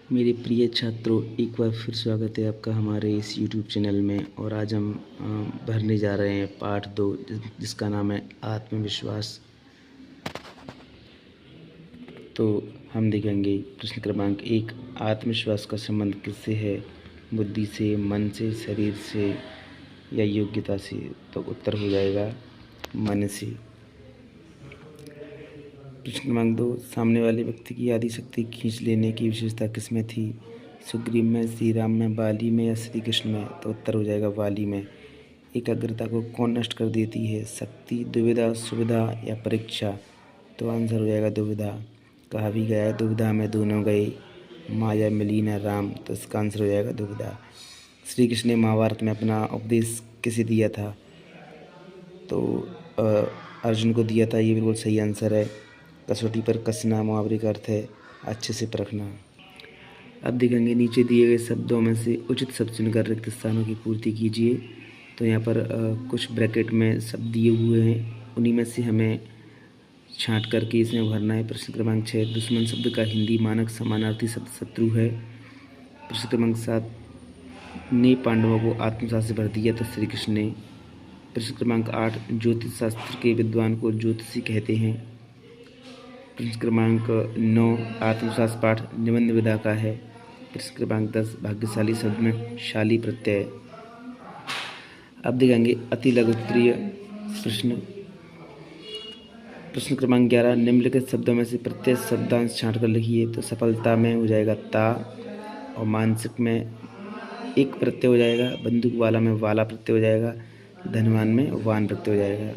मेरे प्रिय छात्रों, एक बार फिर स्वागत है आपका हमारे इस यूट्यूब चैनल में। और आज हम भरने जा रहे हैं पार्ट 2 जिसका नाम है आत्मविश्वास। तो हम देखेंगे प्रश्न क्रमांक 1, आत्मविश्वास का संबंध किससे है? बुद्धि से, मन से, शरीर से या योग्यता से? तो उत्तर हो जाएगा मन से। प्रश्न क्रमांक 2, सामने वाले व्यक्ति की आदि शक्ति खींच लेने की विशेषता किसमें थी? सुग्रीव में, श्री राम में, बाली में या श्री कृष्ण में? तो उत्तर हो जाएगा बाली में। एकाग्रता को कौन नष्ट कर देती है? शक्ति, दुविधा, सुविधा या परीक्षा? तो आंसर हो जाएगा दुविधा। कहा भी गया है दुविधा में दोनों गए, माया मिली न राम। तो इसका आंसर हो जाएगा दुविधा। श्री कृष्ण ने महाभारत में अपना उपदेश किसे दिया था? तो अर्जुन को दिया था। ये बिल्कुल सही आंसर है। कसौटी पर कसना मुहावरे का अर्थ है अच्छे से परखना। अब देखेंगे नीचे दिए गए शब्दों में से उचित शब्द चुनकर रिक्त स्थानों की पूर्ति कीजिए। तो यहाँ पर कुछ ब्रैकेट में शब्द दिए हुए हैं, उन्हीं में से हमें छांट करके इसमें भरना है। प्रश्न क्रमांक 6, दुश्मन शब्द का हिंदी मानक समानार्थी शब्द शत्रु है। प्रश्न क्रमांक 7, ने पांडवों को आत्मसात से भर दिया था श्री कृष्ण ने। प्रश्न क्रमांक 8, ज्योतिष शास्त्र के विद्वान को ज्योतिषी कहते हैं। प्रश्न क्रमांक 9, आत्मविश्वास पाठ निबंध विधा का है। प्रश्न क्रमांक 10, भाग्यशाली शब्द में शाली प्रत्यय। अब देखेंगे अति लघु उत्तरीय प्रश्न। प्रश्न क्रमांक 11, निम्नलिखित शब्दों में से प्रत्येक शब्दांश छांट कर लिखिए। तो सफलता में हो जाएगा ता, और मानसिक में एक प्रत्यय हो जाएगा, बंदूक वाला में वाला प्रत्यय हो जाएगा, धनवान में वान प्रत्यय हो जाएगा।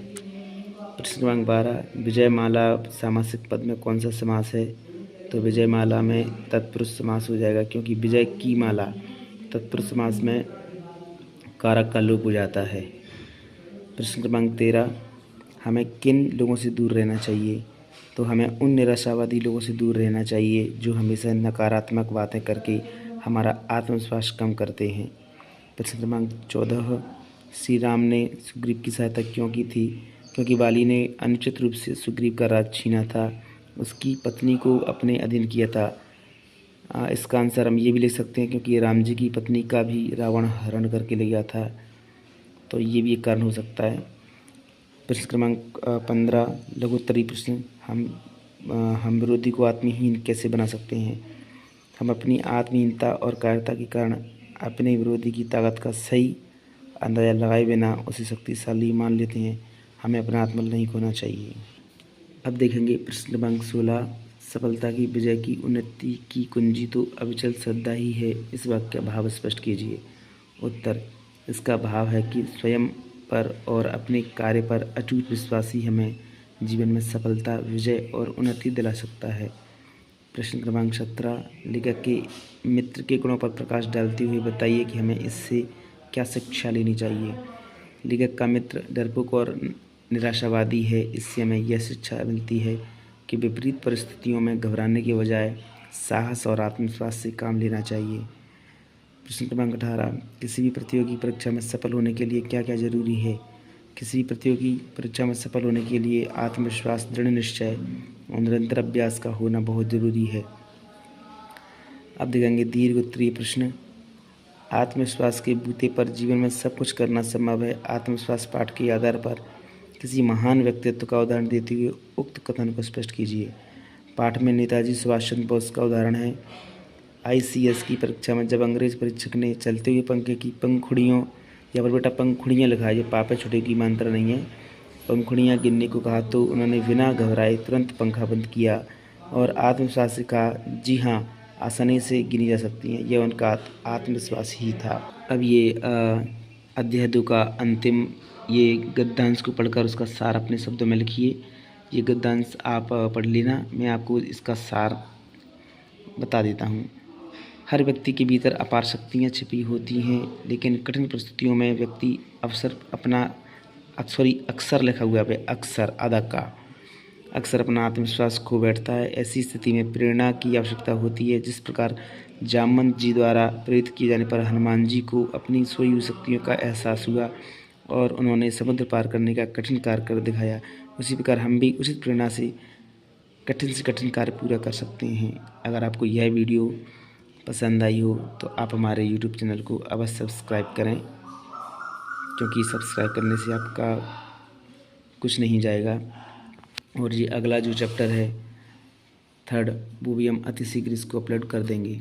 प्रश्न क्रमांक 12, विजयमाला सामासिक पद में कौन सा समास है? तो विजयमाला में तत्पुरुष समास हो जाएगा, क्योंकि विजय की माला तत्पुरुष समास में कारक का लोप हो जाता है। प्रश्न क्रमांक 13, हमें किन लोगों से दूर रहना चाहिए? तो हमें उन निराशावादी लोगों से दूर रहना चाहिए जो हमेशा नकारात्मक बातें करके हमारा आत्मविश्वास कम करते हैं। प्रश्न क्रमांक 14, श्री राम ने सुग्रीव की सहायता क्यों की थी? क्योंकि बाली ने अनुचित रूप से सुग्रीव का राज छीना था, उसकी पत्नी को अपने अधीन किया था। इसका आंसर हम ये भी लिख सकते हैं क्योंकि राम जी की पत्नी का भी रावण हरण करके ले गया था, तो ये भी एक कारण हो सकता है। प्रश्न क्रमांक 15, लघुत्तरीय प्रश्न, हम विरोधी को आत्महीन कैसे बना सकते हैं? हम अपनी आत्महीनता और कायरता के कारण अपने विरोधी की ताकत का सही अंदाजा लगाए बिना उसे शक्तिशाली मान लेते हैं। हमें अपना आत्मबल नहीं खोना चाहिए। अब देखेंगे प्रश्न क्रमांक 16, सफलता की, विजय की, उन्नति की कुंजी तो अविचल श्रद्धा ही है। इस वाक्य का भाव स्पष्ट कीजिए। उत्तर, इसका भाव है कि स्वयं पर और अपने कार्य पर अटूट विश्वास ही हमें जीवन में सफलता, विजय और उन्नति दिला सकता है। प्रश्न क्रमांक 17, लेखक के मित्र के गुणों पर प्रकाश डालते हुए बताइए कि हमें इससे क्या शिक्षा लेनी चाहिए। लेखक का मित्र डरपोक और निराशावादी है। इससे हमें यह शिक्षा मिलती है कि विपरीत परिस्थितियों में घबराने के बजाय साहस और आत्मविश्वास से काम लेना चाहिए। प्रश्न क्रमांक 18, किसी भी प्रतियोगी परीक्षा में सफल होने के लिए क्या क्या जरूरी है? किसी भी प्रतियोगी परीक्षा में सफल होने के लिए आत्मविश्वास, दृढ़ निश्चय और निरंतर अभ्यास का होना बहुत जरूरी है। अब देखेंगे दीर्घ उत्तरीय प्रश्न। आत्मविश्वास के बूते पर जीवन में सब कुछ करना संभव है। आत्मविश्वास पाठ के आधार पर किसी महान व्यक्तित्व का उदाहरण देते हुए उक्त कथन को स्पष्ट कीजिए। पाठ में नेताजी सुभाष चंद्र बोस का उदाहरण है। ICS की परीक्षा में जब अंग्रेज परीक्षक ने चलते हुए पंखे की पंखुड़ियों, या पर बेटा पंखुड़ियाँ लिखा है, ये पापे छुटे की मात्रा नहीं है, पंखुड़ियाँ गिनने को कहा तो उन्होंने बिना घबराए तुरंत पंखा बंद किया और आत्मविश्वास से कहा, जी हाँ, आसानी से गिनी जा सकती हैं। यह उनका आत्मविश्वास ही था। अब ये अध्याय 2 का अंतिम ये गद्यांश को पढ़कर उसका सार अपने शब्दों में लिखिए। ये गद्यांश आप पढ़ लेना, मैं आपको इसका सार बता देता हूँ। हर व्यक्ति के भीतर अपार शक्तियाँ छिपी होती हैं, लेकिन कठिन परिस्थितियों में व्यक्ति अक्सर लिखा हुआ है, अक्सर आधा का अक्सर अपना आत्मविश्वास खो बैठता है। ऐसी स्थिति में प्रेरणा की आवश्यकता होती है। जिस प्रकार जामवंत जी द्वारा प्रेरित किए जाने पर हनुमान जी को अपनी सोई हुई शक्तियों का एहसास हुआ और उन्होंने समुद्र पार करने का कठिन कार्य कर दिखाया, उसी प्रकार हम भी उचित प्रेरणा से कठिन कार्य पूरा कर सकते हैं। अगर आपको यह वीडियो पसंद आई हो तो आप हमारे यूट्यूब चैनल को अवश्य सब्सक्राइब करें, क्योंकि सब्सक्राइब करने से आपका कुछ नहीं जाएगा। और ये अगला जो चैप्टर है 3rd, वो भी हम अति शीघ्र इसको अपलोड कर देंगे।